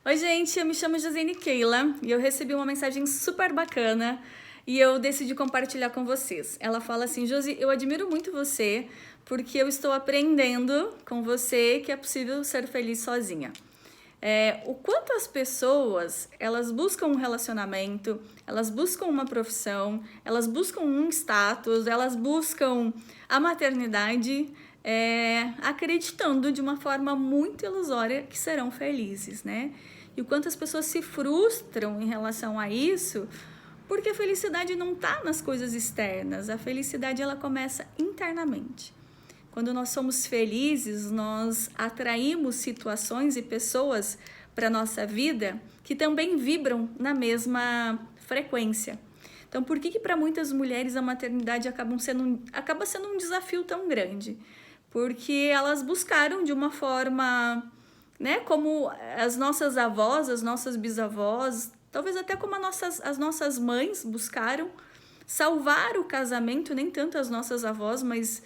Oi, gente, eu me chamo Josiane Keila e eu recebi uma mensagem super bacana e eu decidi compartilhar com vocês. Ela fala assim: Josi, eu admiro muito você porque eu estou aprendendo com você que é possível ser feliz sozinha. O quanto as pessoas, elas buscam um relacionamento, elas buscam uma profissão, elas buscam um status, elas buscam a maternidade, acreditando de uma forma muito ilusória que serão felizes, né? E o quanto as pessoas se frustram em relação a isso, porque a felicidade não está nas coisas externas, a felicidade ela começa internamente. Quando nós somos felizes, nós atraímos situações e pessoas para a nossa vida que também vibram na mesma frequência. Então, por que para muitas mulheres a maternidade acaba sendo um desafio tão grande? Porque elas buscaram de uma forma, né, como as nossas avós, as nossas bisavós, talvez até como as nossas mães buscaram salvar o casamento, nem tanto as nossas avós, mas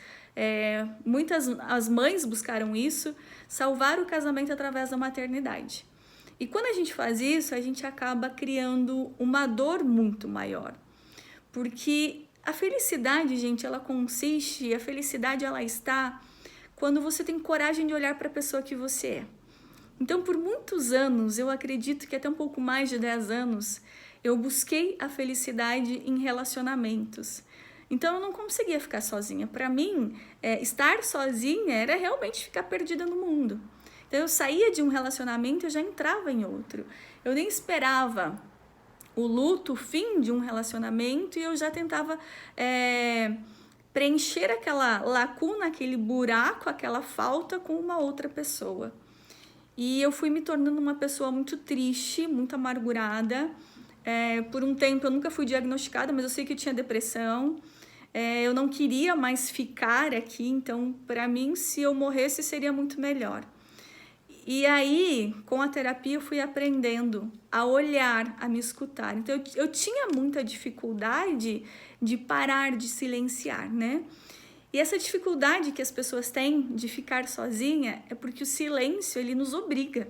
muitas as mães buscaram isso, salvar o casamento através da maternidade. E quando a gente faz isso, a gente acaba criando uma dor muito maior. Porque a felicidade, gente, ela consiste, a felicidade ela está quando você tem coragem de olhar para a pessoa que você é. Então, por muitos anos, eu acredito que até um pouco mais de 10 anos, eu busquei a felicidade em relacionamentos. Então, eu não conseguia ficar sozinha. Para mim, estar sozinha era realmente ficar perdida no mundo. Então, eu saía de um relacionamento e eu já entrava em outro. Eu nem esperava o luto, o fim de um relacionamento, e eu já tentava preencher aquela lacuna, aquele buraco, aquela falta com uma outra pessoa. E eu fui me tornando uma pessoa muito triste, muito amargurada. Por um tempo eu nunca fui diagnosticada, mas eu sei que eu tinha depressão. Eu não queria mais ficar aqui, então para mim, se eu morresse, seria muito melhor. E aí, com a terapia, eu fui aprendendo a olhar, a me escutar. Então, eu tinha muita dificuldade de parar de silenciar, né? E essa dificuldade que as pessoas têm de ficar sozinha é porque o silêncio, ele nos obriga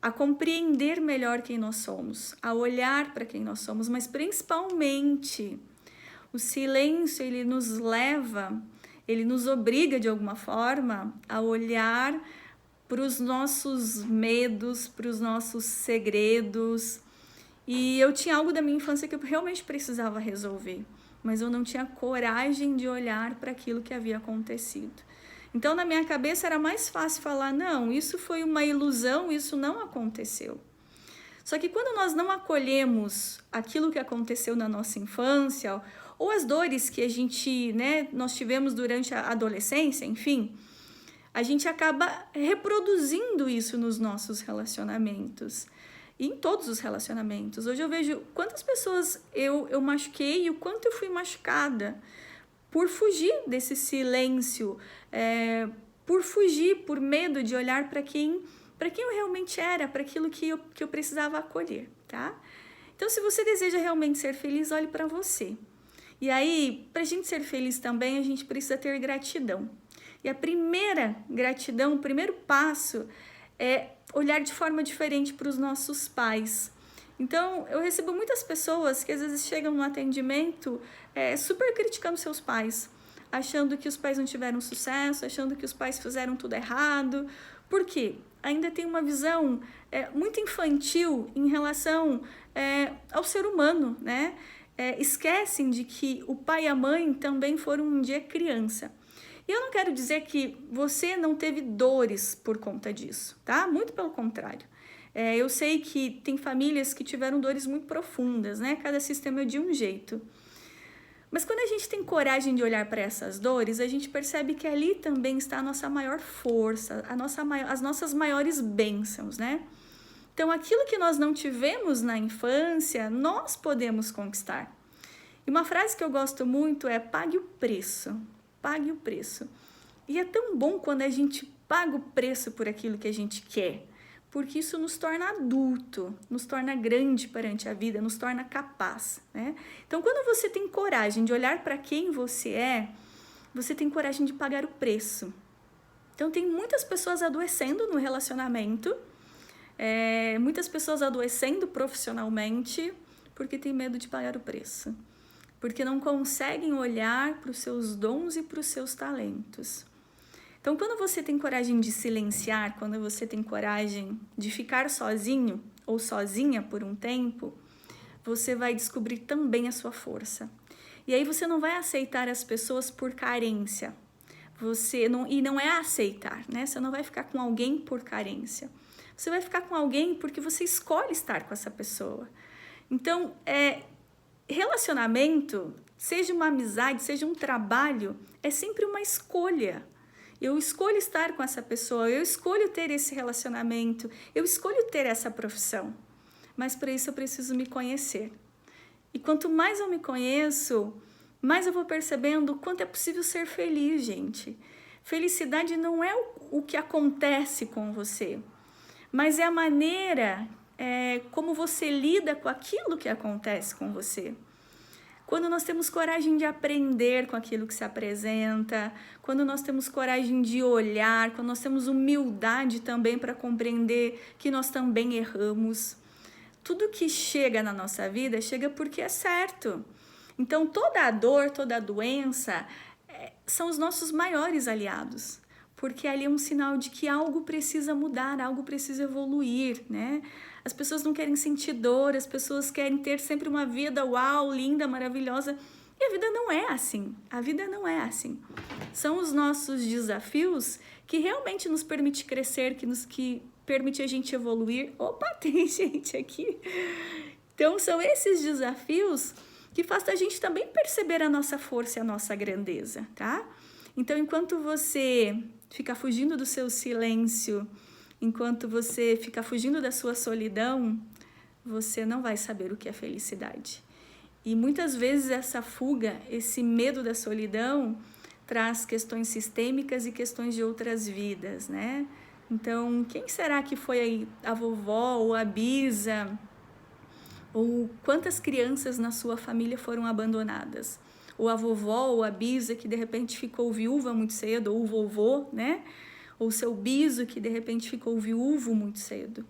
a compreender melhor quem nós somos, a olhar para quem nós somos, mas principalmente o silêncio, ele nos leva, ele nos obriga de alguma forma a olhar para os nossos medos, para os nossos segredos. E eu tinha algo da minha infância que eu realmente precisava resolver, mas eu não tinha coragem de olhar para aquilo que havia acontecido. Então, na minha cabeça, era mais fácil falar: não, isso foi uma ilusão, isso não aconteceu. Só que quando nós não acolhemos aquilo que aconteceu na nossa infância, ou as dores que nós tivemos durante a adolescência, enfim, a gente acaba reproduzindo isso nos nossos relacionamentos. E em todos os relacionamentos. Hoje eu vejo quantas pessoas eu machuquei e o quanto eu fui machucada por fugir desse silêncio, por fugir, por medo de olhar para quem eu realmente era, para aquilo que eu precisava acolher, tá? Então, se você deseja realmente ser feliz, olhe para você. E aí, para a gente ser feliz também, a gente precisa ter gratidão. E a primeira gratidão, o primeiro passo é olhar de forma diferente para os nossos pais. Então, eu recebo muitas pessoas que às vezes chegam no atendimento super criticando seus pais, achando que os pais não tiveram sucesso, achando que os pais fizeram tudo errado. Por quê? Ainda tem uma visão muito infantil em relação ao ser humano, né? Esquecem de que o pai e a mãe também foram um dia criança. E eu não quero dizer que você não teve dores por conta disso, tá? Muito pelo contrário. Eu sei que tem famílias que tiveram dores muito profundas, né? Cada sistema é de um jeito. Mas quando a gente tem coragem de olhar para essas dores, a gente percebe que ali também está a nossa maior força, as nossas maiores bênçãos, né? Então, aquilo que nós não tivemos na infância, nós podemos conquistar. E uma frase que eu gosto muito é: pague o preço. Pague o preço. E é tão bom quando a gente paga o preço por aquilo que a gente quer, porque isso nos torna adulto, nos torna grande perante a vida, nos torna capaz, né? Então, quando você tem coragem de olhar para quem você é, você tem coragem de pagar o preço. Então, tem muitas pessoas adoecendo no relacionamento, Muitas pessoas adoecendo profissionalmente porque tem medo de pagar o preço, porque não conseguem olhar para os seus dons e para os seus talentos. Então, quando você tem coragem de silenciar, quando você tem coragem de ficar sozinho ou sozinha por um tempo, você vai descobrir também a sua força. E aí você não vai aceitar as pessoas por carência. E não é aceitar, né? Você não vai ficar com alguém por carência. Você vai ficar com alguém porque você escolhe estar com essa pessoa. Então, relacionamento, seja uma amizade, seja um trabalho, é sempre uma escolha. Eu escolho estar com essa pessoa, eu escolho ter esse relacionamento, eu escolho ter essa profissão. Mas para isso eu preciso me conhecer. E quanto mais eu me conheço, mais eu vou percebendo o quanto é possível ser feliz, gente. Felicidade não é o que acontece com você, mas é a maneira como você lida com aquilo que acontece com você. Quando nós temos coragem de aprender com aquilo que se apresenta, quando nós temos coragem de olhar, quando nós temos humildade também para compreender que nós também erramos. Tudo que chega na nossa vida chega porque é certo. Então, toda a dor, toda a doença são os nossos maiores aliados, porque ali é um sinal de que algo precisa mudar, algo precisa evoluir, né? As pessoas não querem sentir dor, as pessoas querem ter sempre uma vida uau, linda, maravilhosa. E a vida não é assim. A vida não é assim. São os nossos desafios que realmente nos permitem crescer, que permite a gente evoluir. Opa, tem gente aqui. Então, são esses desafios que fazem a gente também perceber a nossa força e a nossa grandeza, tá? Então, enquanto você fica fugindo do seu silêncio, enquanto você fica fugindo da sua solidão, você não vai saber o que é felicidade. E muitas vezes essa fuga, esse medo da solidão, traz questões sistêmicas e questões de outras vidas, né? Então, quem será que foi a vovó ou a bisa? Ou quantas crianças na sua família foram abandonadas? Ou a vovó ou a bisa que de repente ficou viúva muito cedo, ou o vovô, né? Ou seu biso que de repente ficou viúvo muito cedo.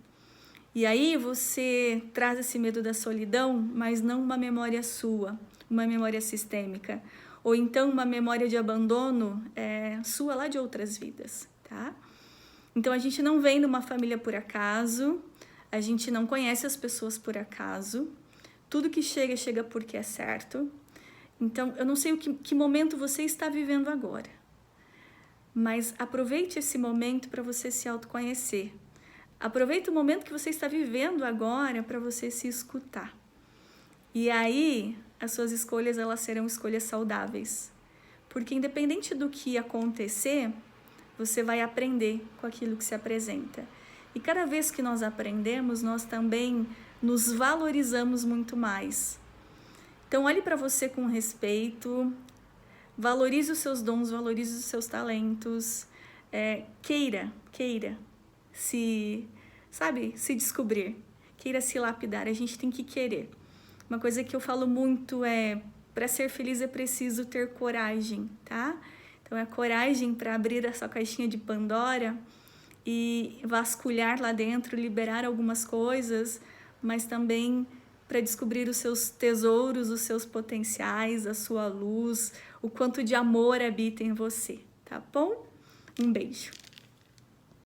E aí você traz esse medo da solidão, mas não uma memória sua, uma memória sistêmica. Ou então uma memória de abandono sua lá de outras vidas, tá? Então a gente não vem de uma família por acaso, a gente não conhece as pessoas por acaso, tudo que chega, chega porque é certo. Então eu não sei que momento você está vivendo agora. Mas aproveite esse momento para você se autoconhecer. Aproveite o momento que você está vivendo agora para você se escutar. E aí, as suas escolhas elas serão escolhas saudáveis. Porque independente do que acontecer, você vai aprender com aquilo que se apresenta. E cada vez que nós aprendemos, nós também nos valorizamos muito mais. Então, olhe para você com respeito. Valorize os seus dons, valorize os seus talentos, queira se descobrir, queira se lapidar, a gente tem que querer. Uma coisa que eu falo muito para ser feliz é preciso ter coragem, tá? Então é coragem para abrir essa caixinha de Pandora e vasculhar lá dentro, liberar algumas coisas, mas também para descobrir os seus tesouros, os seus potenciais, a sua luz, o quanto de amor habita em você, tá bom? Um beijo!